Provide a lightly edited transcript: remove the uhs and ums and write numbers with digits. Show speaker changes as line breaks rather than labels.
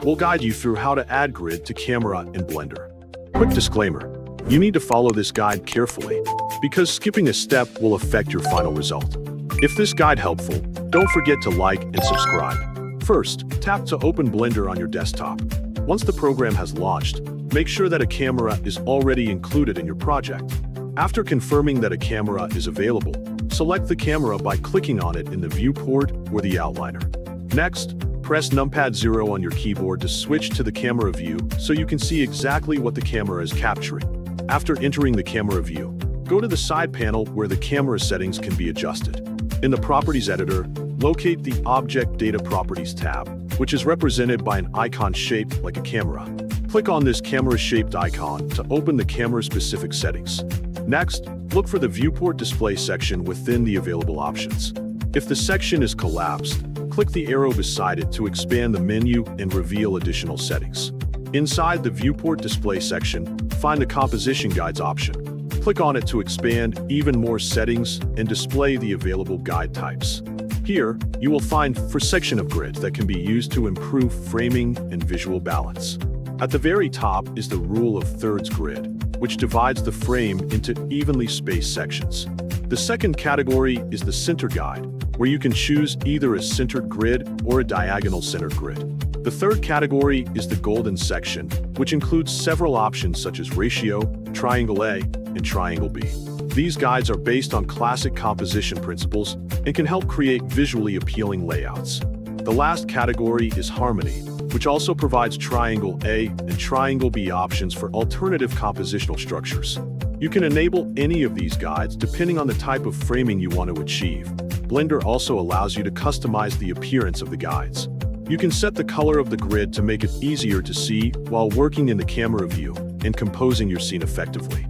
We'll guide you through how to add grid to camera in Blender. Quick disclaimer, you need to follow this guide carefully, because skipping a step will affect your final result. If this guide helpful, don't forget to like and subscribe. First, tap to open Blender on your desktop. Once the program has launched, make sure that a camera is already included in your project. After confirming that a camera is available, select the camera by clicking on it in the viewport or the outliner. Next, press numpad 0 on your keyboard to switch to the camera view so you can see exactly what the camera is capturing. After entering the camera view, go to the side panel where the camera settings can be adjusted. In the Properties editor, locate the Object Data Properties tab, which is represented by an icon shaped like a camera. Click on this camera-shaped icon to open the camera-specific settings. Next, look for the Viewport Display section within the available options. If the section is collapsed, click the arrow beside it to expand the menu and reveal additional settings. Inside the Viewport Display section, find the Composition Guides option. Click on it to expand even more settings and display the available guide types. Here, you will find a section of grid that can be used to improve framing and visual balance. At the very top is the rule of thirds grid, which divides the frame into evenly spaced sections. The second category is the center guide, where you can choose either a centered grid or a diagonal centered grid. The third category is the golden section, which includes several options such as ratio, triangle A, and triangle B. These guides are based on classic composition principles and can help create visually appealing layouts. The last category is harmony, which also provides triangle A and triangle B options for alternative compositional structures. You can enable any of these guides depending on the type of framing you want to achieve. Blender also allows you to customize the appearance of the guides. You can set the color of the grid to make it easier to see while working in the camera view and composing your scene effectively.